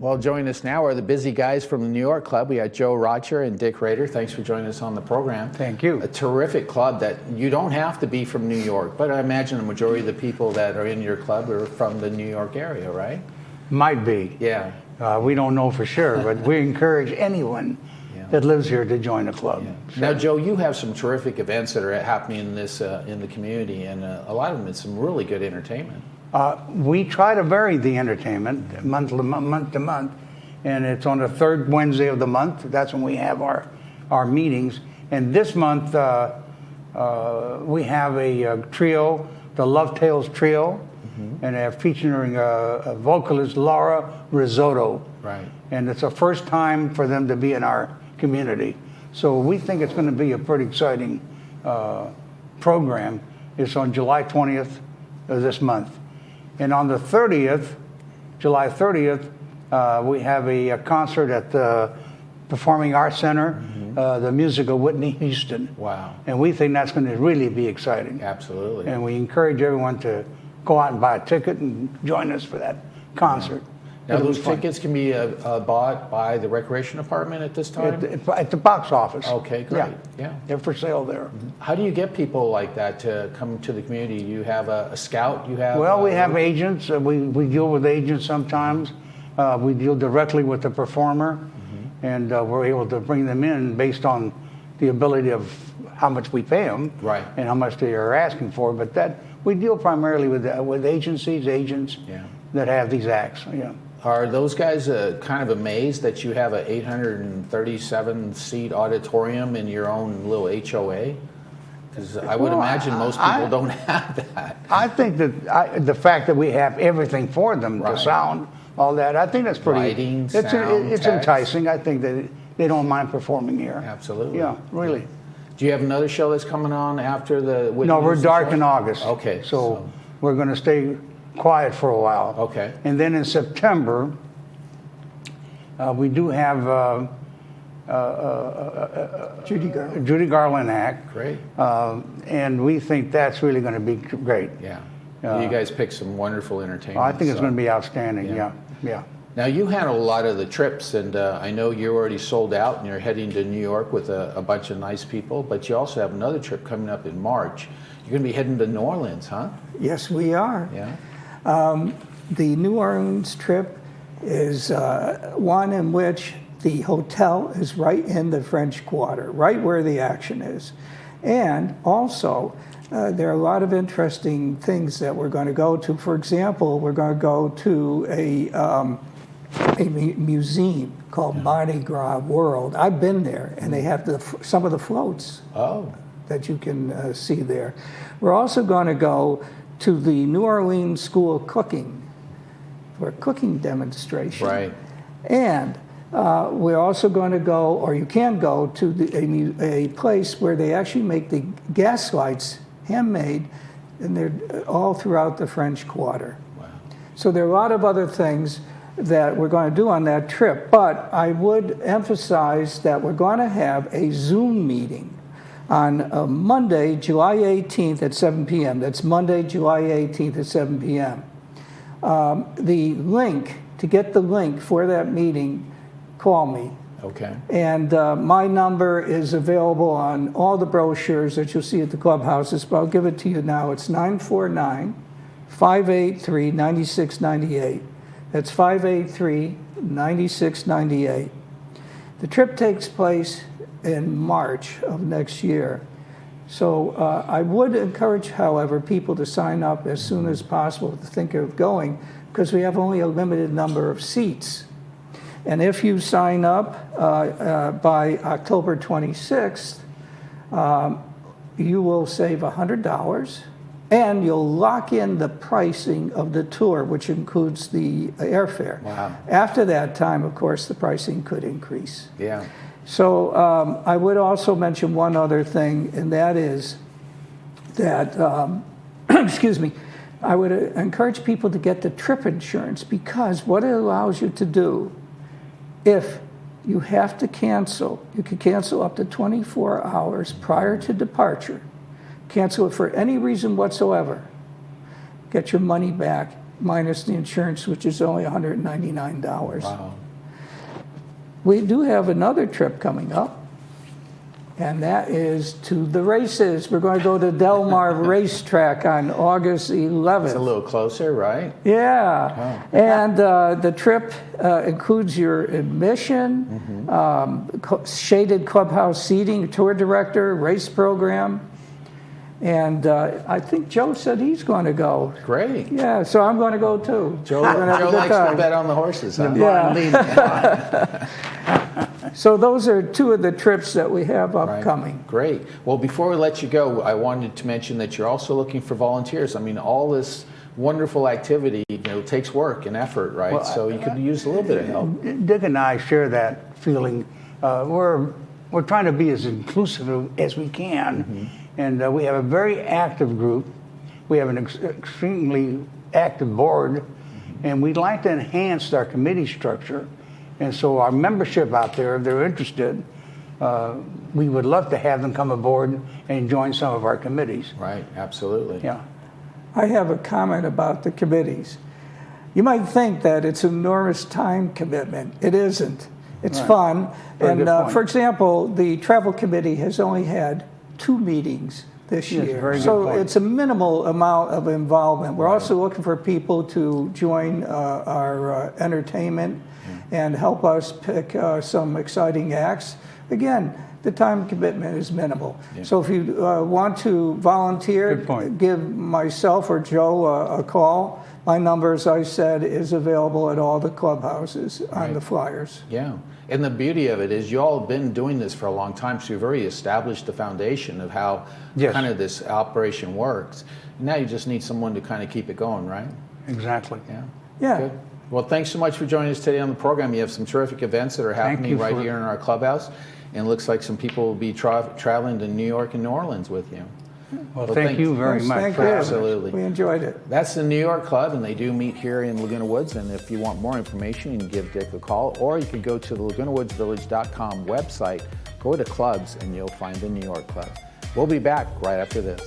Well, joining us now are the busy guys from the New York Club. We got Joe Rocher and Dick Rader. Thanks for joining us on the program. Thank you. A terrific club that you don't have to be from New York, but I imagine the majority of the people that are in your club are from the New York area, right? Might be. Yeah. We don't know for sure, but we encourage anyone that lives here to join the club. Yeah. Sure. Now, Joe, you have some terrific events that are happening in this in the community, and a lot of them is some really good entertainment. We try to vary the entertainment month to month, and it's on the third Wednesday of the month. That's when we have our meetings. And this month we have a trio, the Love Tales Trio, and they're featuring a vocalist, Laura Risotto. Right. And it's the first time for them to be in our community. So we think it's going to be a pretty exciting program. It's on July 20th of this month. And on the 30th, July 30th, we have a concert at the Performing Arts Center, the music of Whitney Houston. Wow. And we think that's going to really be exciting. Absolutely. And we encourage everyone to go out and buy a ticket and join us for that concert. Now, those tickets can be bought by the Recreation Department at this time? At the box office. Okay, great. Yeah. They're for sale there. How do you get people like that to come to the community? You have a scout? You have? Well, we have agents. We deal with agents sometimes. We deal directly with the performer, and we're able to bring them in based on the ability of how much we pay them, right, and how much they are asking for. But that we deal primarily with agents that have these acts. Yeah. Are those guys kind of amazed that you have a 837-seat auditorium in your own little HOA? Because I would imagine most people don't have that. I think that the fact that we have everything for them, the sound, all that, I think that's pretty. Lighting, it's sound, it's enticing. I think that they don't mind performing here. Absolutely. Yeah, really. Do you have another show that's coming on after the? No, we're dark in August. Okay. So we're going to stay quiet for a while. Okay. And then in September, we do have Judy Garland act. Great. And we think that's really going to be great. Yeah. You guys picked some wonderful entertainment. I think it's going to be outstanding. Yeah. Now, you handle a lot of the trips, and I know you're already sold out and you're heading to New York with a bunch of nice people, but you also have another trip coming up in March. You're going to be heading to New Orleans, huh? Yes, we are. Yeah. The New Orleans trip is one in which the hotel is right in the French Quarter, right where the action is. And also, there are a lot of interesting things that we're going to go to. For example, we're going to go to a museum called Mardi Gras World. I've been there, and they have some of the floats that you can see there. We're also going to go to the New Orleans School of Cooking for a cooking demonstration. Right. And we're also going to go, or you can go, to a place where they actually make the gas lights handmade, and they're all throughout the French Quarter. Wow. So there are a lot of other things that we're going to do on that trip, but I would emphasize that we're going to have a Zoom meeting on Monday, July 18th at 7 p.m. That's Monday, July 18th at 7 p.m. The link, to get the link for that meeting, call me. Okay. And my number is available on all the brochures that you'll see at the clubhouses, but I'll give it to you now. It's 949-583-9698. That's 583-9698. The trip takes place in March of next year. So I would encourage, however, people to sign up as soon as possible to think of going, because we have only a limited number of seats. And if you sign up by October 26th, you will save $100, and you'll lock in the pricing of the tour, which includes the airfare. Wow. After that time, of course, the pricing could increase. Yeah. So I would also mention one other thing, and that is that, excuse me, I would encourage people to get the trip insurance, because what it allows you to do, if you have to cancel, you can cancel up to 24 hours prior to departure. Cancel it for any reason whatsoever. Get your money back minus the insurance, which is only $199. Wow. We do have another trip coming up, and that is to the races. We're going to go to Del Mar Racetrack on August 11th. It's a little closer, right? Yeah, and the trip includes your admission, shaded clubhouse seating, tour director, race program, and I think Joe said he's going to go. Great. Yeah, so I'm going to go too. Joe, We're gonna have a Joe good likes to time. bet on the horses, huh? Yeah. So those are two of the trips that we have Right. upcoming. Great. Well, before we let you go, I wanted to mention that you're also looking for volunteers. I mean, all this wonderful activity, takes work and effort, right? Well, So you could use a little bit of help. Dick and I share that feeling. We're trying to be as inclusive as we can, and we have a very active group. We have an extremely active board, and we'd like to enhance our committee structure. And so our membership out there, if they're interested, we would love to have them come aboard and join some of our committees. Right, absolutely. Yeah. I have a comment about the committees. You might think that it's an enormous time commitment. It isn't. It's Right. fun. Very And good point. for example, the travel committee has only had 2 meetings this Yes, year. very good So point. it's a minimal amount of involvement. We're also looking for people to join our entertainment and help us pick some exciting acts. Again, the time commitment is minimal. Yeah. So if you want to volunteer, Good point. give myself or Joe a call. My number, as I said, is available at all the clubhouses on Right. the flyers. Yeah. And the beauty of it is you all have been doing this for a long time, so you've already established the foundation of how Yes. kind of this operation works. Now you just need someone to kind of keep it going, right? Exactly. Yeah. Yeah. Good. Well, thanks so much for joining us today on the program. You have some terrific events that are Thank happening you right for- here in our clubhouse. And it looks like some people will be traveling to New York and New Orleans with you. Well, Well, thank thank- you very Yes, much. thank for you. having us. Absolutely. We enjoyed it. That's the New York Club, and they do meet here in Laguna Woods. And if you want more information, you can give Dick a call, or you can go to the LagunaWoodsVillage.com website, go to clubs, and you'll find the New York Club. We'll be back right after this.